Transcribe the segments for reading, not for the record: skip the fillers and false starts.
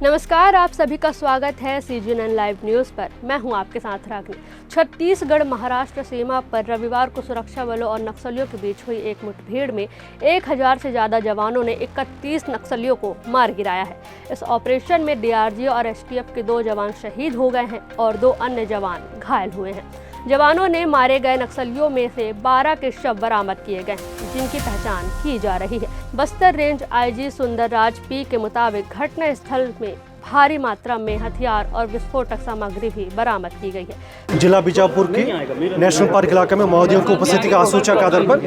नमस्कार, आप सभी का स्वागत है CGNN लाइव न्यूज़ पर। मैं हूं आपके साथ रागनी। छत्तीसगढ़ महाराष्ट्र सीमा पर रविवार को सुरक्षा बलों और नक्सलियों के बीच हुई एक मुठभेड़ में 1000 से ज़्यादा जवानों ने 31 नक्सलियों को मार गिराया है। इस ऑपरेशन में DRG और STF के 2 जवान शहीद हो गए हैं और 2 अन्य जवान घायल हुए हैं। जवानों ने मारे गए नक्सलियों में से 12 के शव बरामद किए गए हैं, जिनकी पहचान की जा रही है। Bastar range IG Sundarraj P के मुताबिक घटना स्थल में भारी मात्रा में हथियार और विस्फोटक सामग्री भी बरामद की गई है। जिला बीजापुर के नेशनल पार्क इलाके में माओवादियों की उपस्थिति का आसूचक के आधार पर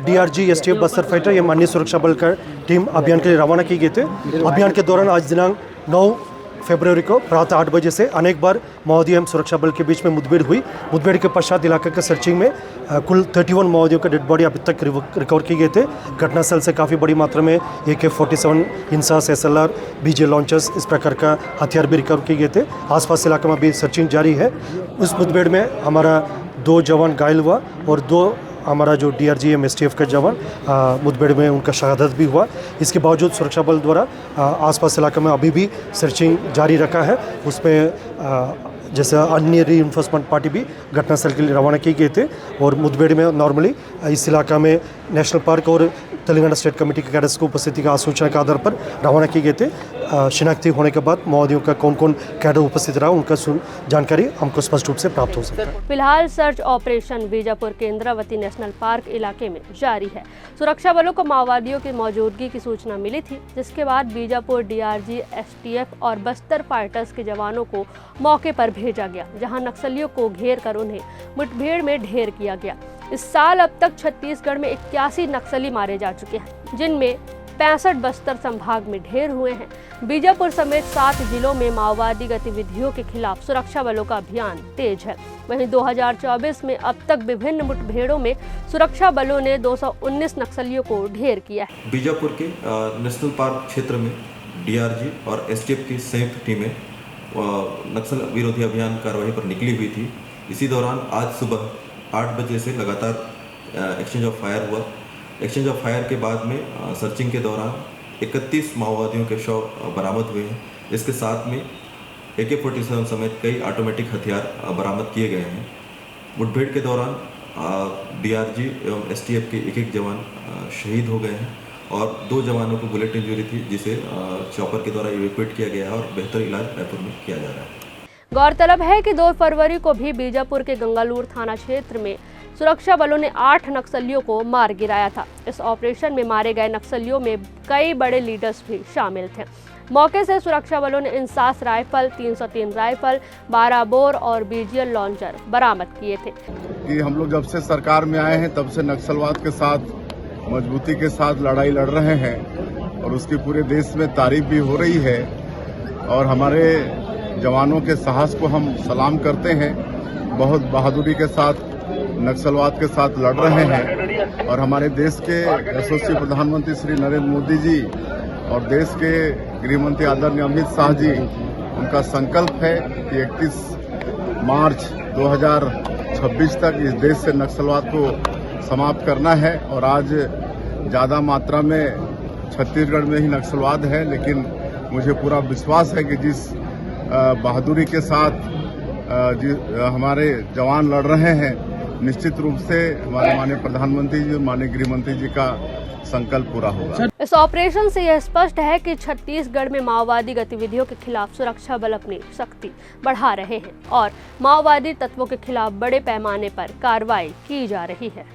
DRG, STF, बस्तर फाइटर या अन्य सुरक्षा बल का टीम अभियान के लिए रवाना की गई थी। अभियान के दौरान आज दिनांक 9 फरवरी को प्रातः 8 बजे से अनेक बार माओवादी एवं सुरक्षा बल के बीच में मुठभेड़ हुई। मुठभेड़ के पश्चात इलाके के सर्चिंग में कुल 31 माओवादियों के डेड बॉडी अभी तक रिकवर किए गए थे। घटनास्थल से काफ़ी बड़ी मात्रा में AK-47, INSAS, SLR, BJ launchers इस प्रकार का हथियार भी रिकवर किए गए थे। आसपास इलाके में अभी सर्चिंग जारी है। उस मुठभेड़ में हमारा 2 जवान घायल हुआ और 2 हमारा जो DRG एवं STF का जवान मुठभेड़ में उनका शहादत भी हुआ। इसके बावजूद सुरक्षा बल द्वारा आसपास इलाके में अभी भी सर्चिंग जारी रखा है। उसमें जैसे अन्य रीइंफोर्समेंट पार्टी भी घटनास्थल के लिए रवाना किए गए थे और मुठभेड़ में नॉर्मली इस इलाका में नेशनल पार्क और तेलंगाना स्टेट कमेटी के कैडर्स को उपस्थिति का आसूचना के आधार पर रवाना किए गए थे। शिनाख्ती होने के बाद माओवादियों का कौन कौन कैडर उपस्थित रहा उनका जानकारी हमको स्पष्ट रूप से प्राप्त हो सकता है। फिलहाल सर्च ऑपरेशन बीजापुर के इंद्रावती नेशनल पार्क इलाके में जारी है। सुरक्षा बलों को माओवादियों की मौजूदगी की सूचना मिली थी, जिसके बाद बीजापुर DRG, STF और बस्तर फाइटर्स के जवानों को मौके पर भेजा गया, जहां नक्सलियों को घेर कर उन्हें मुठभेड़ में ढेर किया गया। इस साल अब तक छत्तीसगढ़ में 81 नक्सली मारे जा चुके हैं, जिनमें 65 बस्तर संभाग में ढेर हुए हैं। बीजापुर समेत 7 जिलों में माओवादी गतिविधियों के खिलाफ सुरक्षा बलों का अभियान तेज है। वहीं 2024 में अब तक विभिन्न मुठभेड़ों में सुरक्षा बलों ने 219 नक्सलियों को ढेर किया है। बीजापुर के नेशनल पार्क क्षेत्र में DRG और STF की संयुक्त टीमें नक्सल विरोधी अभियान कार्रवाई पर निकली हुई थी। इसी दौरान आज सुबह 8 बजे से लगातार एक्सचेंज ऑफ फायर हुआ। एक्सचेंज ऑफ फायर के बाद में सर्चिंग के दौरान 31 माओवादियों के शव बरामद हुए हैं। इसके साथ में AK-47 समेत कई ऑटोमेटिक हथियार बरामद किए गए हैं। मुठभेड़ के दौरान DRG एवं STF के एक जवान शहीद हो गए हैं और 2 जवानों को बुलेट इंजरी थी, जिसे चॉपर के द्वारा इवैक्यूएट किया गया है और बेहतर इलाज रायपुर में किया जा रहा है। गौरतलब है कि 2 फरवरी को भी बीजापुर के गंगालूर थाना क्षेत्र में सुरक्षा बलों ने 8 नक्सलियों को मार गिराया था। इस ऑपरेशन में मारे गए नक्सलियों में कई बड़े लीडर्स भी शामिल थे। मौके से सुरक्षा बलों ने इंसास राइफल, 303 राइफल, 12 बोर और BGL लॉन्चर बरामद किए थे। कि हम लोग जब से सरकार में आए हैं तब से नक्सलवाद के साथ मजबूती के साथ लड़ाई लड़ रहे हैं और उसकी पूरे देश में तारीफ भी हो रही है और हमारे जवानों के साहस को हम सलाम करते हैं। बहुत बहादुरी के साथ नक्सलवाद के साथ लड़ रहे हैं और हमारे देश के यशस्वी प्रधानमंत्री श्री नरेंद्र मोदी जी और देश के गृह मंत्री आदरणीय अमित शाह जी, उनका संकल्प है कि 31 मार्च 2026 तक इस देश से नक्सलवाद को समाप्त करना है। और आज ज़्यादा मात्रा में छत्तीसगढ़ में ही नक्सलवाद है, लेकिन मुझे पूरा विश्वास है कि जिस बहादुरी के साथ हमारे जवान लड़ रहे हैं, निश्चित रूप से हमारे माननीय प्रधानमंत्री जी, माननीय गृह मंत्री जी का संकल्प पूरा होगा। इस ऑपरेशन से यह स्पष्ट है कि छत्तीसगढ़ में माओवादी गतिविधियों के खिलाफ सुरक्षा बल अपनी शक्ति बढ़ा रहे हैं और माओवादी तत्वों के खिलाफ बड़े पैमाने पर कार्रवाई की जा रही है।